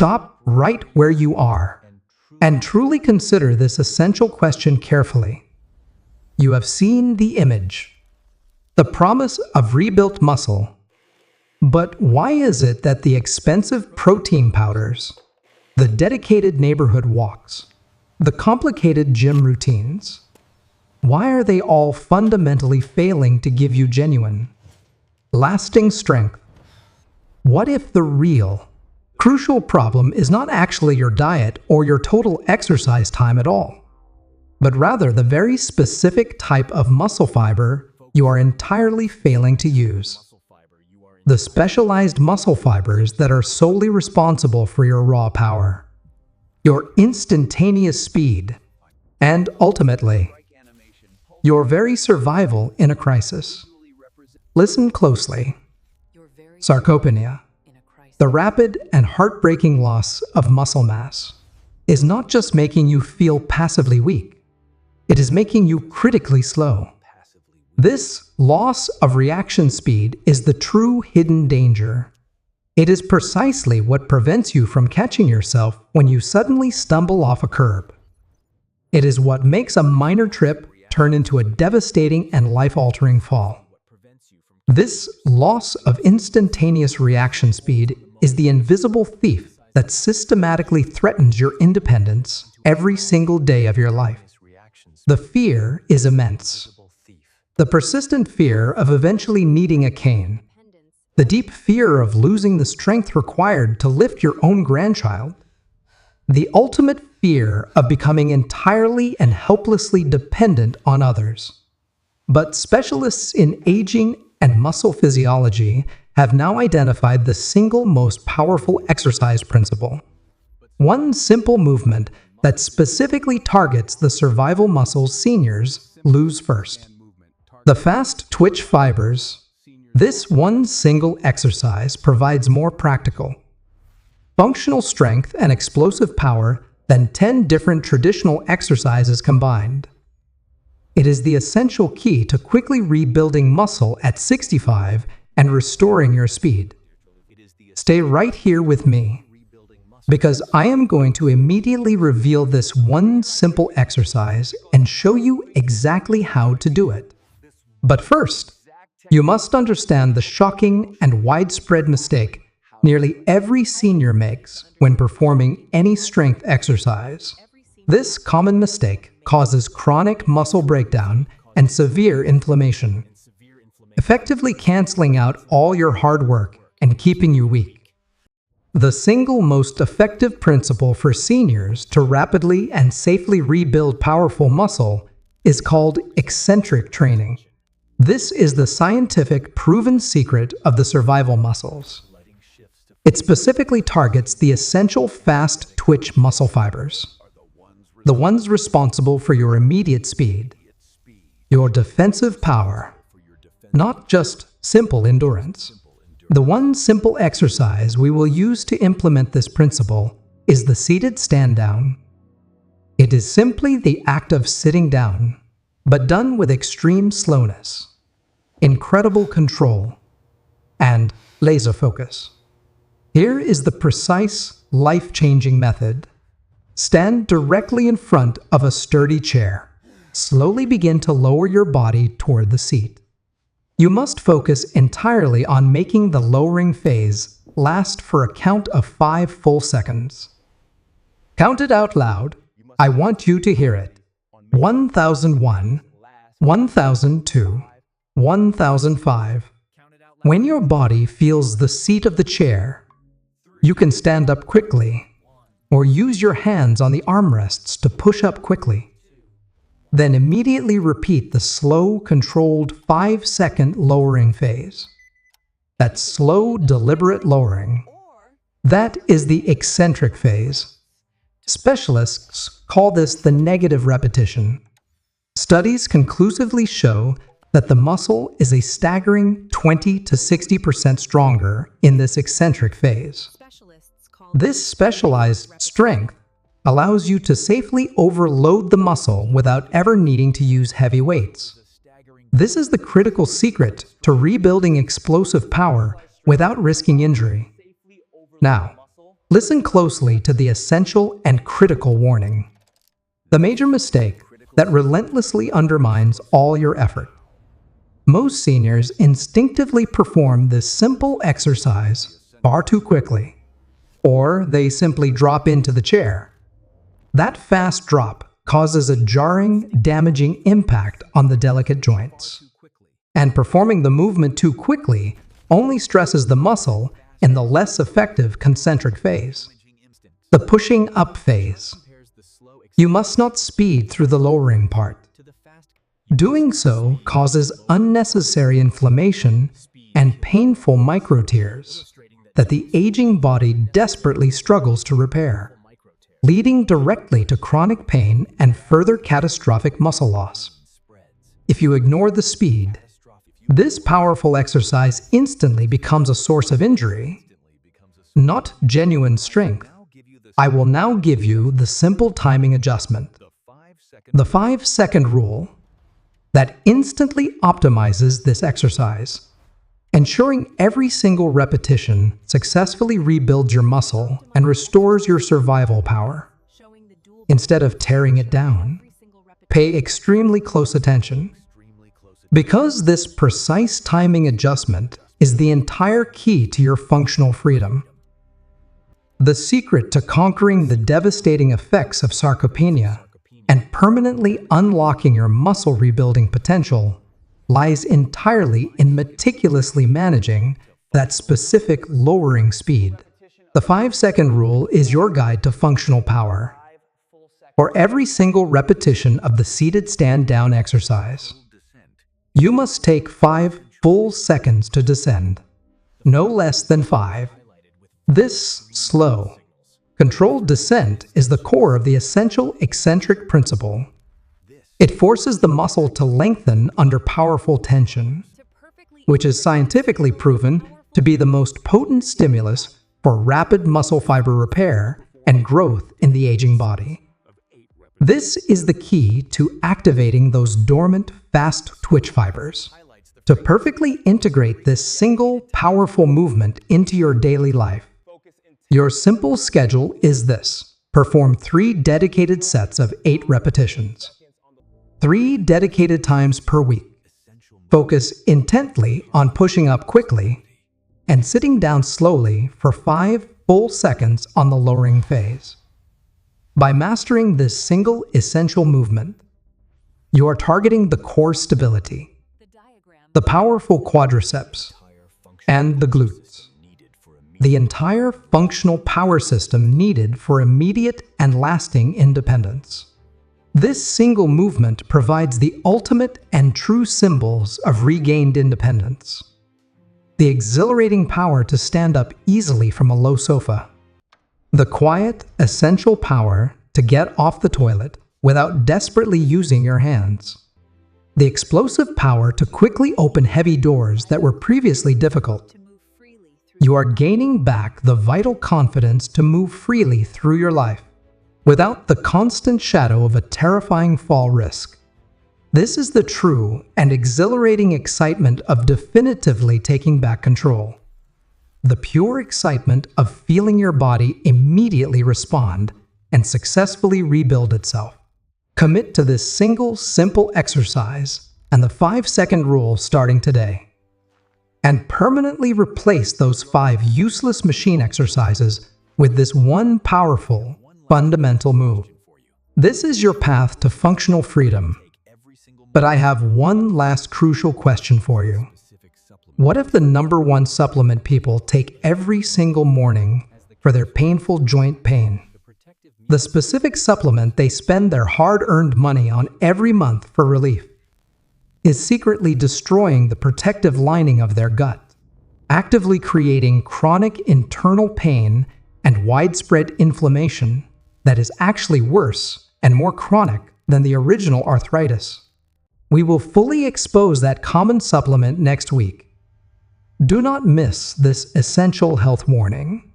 Stop right where you are and truly consider this essential question carefully. You have seen the image, the promise of rebuilt muscle. But why is it that the expensive protein powders, the dedicated neighborhood walks, the complicated gym routines, why are they all fundamentally failing to give you genuine, lasting strength? What if the real, crucial problem is not actually your diet or your total exercise time at all, but rather the very specific type of muscle fiber you are entirely failing to use? The specialized muscle fibers that are solely responsible for your raw power, your instantaneous speed, and ultimately, your very survival in a crisis. Listen closely. Sarcopenia, the rapid and heartbreaking loss of muscle mass, is not just making you feel passively weak, it is making you critically slow. This loss of reaction speed is the true hidden danger. It is precisely what prevents you from catching yourself when you suddenly stumble off a curb. It is what makes a minor trip turn into a devastating and life-altering fall. This loss of instantaneous reaction speed is the invisible thief that systematically threatens your independence every single day of your life. The fear is immense. The persistent fear of eventually needing a cane, the deep fear of losing the strength required to lift your own grandchild, the ultimate fear of becoming entirely and helplessly dependent on others. But specialists in aging and muscle physiology have now identified the single most powerful exercise principle. One simple movement that specifically targets the survival muscles seniors lose first. The fast twitch fibers. This one single exercise provides more practical, functional strength and explosive power than 10 different traditional exercises combined. It is the essential key to quickly rebuilding muscle at 65 and restoring your speed. Stay right here with me, because I am going to immediately reveal this one simple exercise and show you exactly how to do it. But first, you must understand the shocking and widespread mistake nearly every senior makes when performing any strength exercise. This common mistake causes chronic muscle breakdown and severe inflammation, effectively canceling out all your hard work and keeping you weak. The single most effective principle for seniors to rapidly and safely rebuild powerful muscle is called eccentric training. This is the scientific, proven secret of the survival muscles. It specifically targets the essential fast twitch muscle fibers, the ones responsible for your immediate speed, your defensive power, not just simple endurance. The one simple exercise we will use to implement this principle is the seated stand down. It is simply the act of sitting down, but done with extreme slowness, incredible control, and laser focus. Here is the precise, life-changing method. Stand directly in front of a sturdy chair. Slowly begin to lower your body toward the seat. You must focus entirely on making the lowering phase last for a count of 5 full seconds. Count it out loud. I want you to hear it. 1001, 1002, 1005. When your body feels the seat of the chair, you can stand up quickly or use your hands on the armrests to push up quickly. Then immediately repeat the slow, controlled 5-second lowering phase. That slow, deliberate lowering. That is the eccentric phase. Specialists call this the negative repetition. Studies conclusively show that the muscle is a staggering 20 to 60% stronger in this eccentric phase. This specialized strength allows you to safely overload the muscle without ever needing to use heavy weights. This is the critical secret to rebuilding explosive power without risking injury. Now, Listen closely to the essential and critical warning. The major mistake that relentlessly undermines all your effort. Most seniors instinctively perform this simple exercise far too quickly, or they simply drop into the chair. That fast drop causes a jarring, damaging impact on the delicate joints. And performing the movement too quickly only stresses the muscle in the less effective concentric phase, the pushing up phase. You must not speed through the lowering part. Doing so causes unnecessary inflammation and painful microtears that the aging body desperately struggles to repair, leading directly to chronic pain and further catastrophic muscle loss. If you ignore the speed, this powerful exercise instantly becomes a source of injury, not genuine strength. I will now give you the simple timing adjustment, the 5-second rule, that instantly optimizes this exercise, ensuring every single repetition successfully rebuilds your muscle and restores your survival power. Instead of tearing it down, pay extremely close attention. Because this precise timing adjustment is the entire key to your functional freedom. The secret to conquering the devastating effects of sarcopenia and permanently unlocking your muscle rebuilding potential lies entirely in meticulously managing that specific lowering speed. The 5-second rule is your guide to functional power. For every single repetition of the seated stand-down exercise, you must take 5 full seconds to descend, no less than 5. This slow, controlled descent is the core of the essential eccentric principle. It forces the muscle to lengthen under powerful tension, which is scientifically proven to be the most potent stimulus for rapid muscle fiber repair and growth in the aging body. This is the key to activating those dormant, fast twitch fibers. To perfectly integrate this single, powerful movement into your daily life, your simple schedule is this. Perform 3 dedicated sets of 8 repetitions. 3 dedicated times per week. Focus intently on pushing up quickly and sitting down slowly for 5 full seconds on the lowering phase. By mastering this single essential movement, you are targeting the core stability, the powerful quadriceps, and the glutes, the entire functional power system needed for immediate and lasting independence. This single movement provides the ultimate and true symbols of regained independence. The exhilarating power to stand up easily from a low sofa. The quiet, essential power to get off the toilet without desperately using your hands. The explosive power to quickly open heavy doors that were previously difficult. You are gaining back the vital confidence to move freely through your life, without the constant shadow of a terrifying fall risk. This is the true and exhilarating excitement of definitively taking back control. The pure excitement of feeling your body immediately respond and successfully rebuild itself. Commit to this single, simple exercise and the 5-second rule starting today. And permanently replace those 5 useless machine exercises with this one powerful, fundamental move. This is your path to functional freedom. But I have one last crucial question for you. What if the #1 supplement people take every single morning for their painful joint pain? The specific supplement they spend their hard-earned money on every month for relief is secretly destroying the protective lining of their gut, actively creating chronic internal pain and widespread inflammation that is actually worse and more chronic than the original arthritis. We will fully expose that common supplement next week. Do not miss this essential health warning.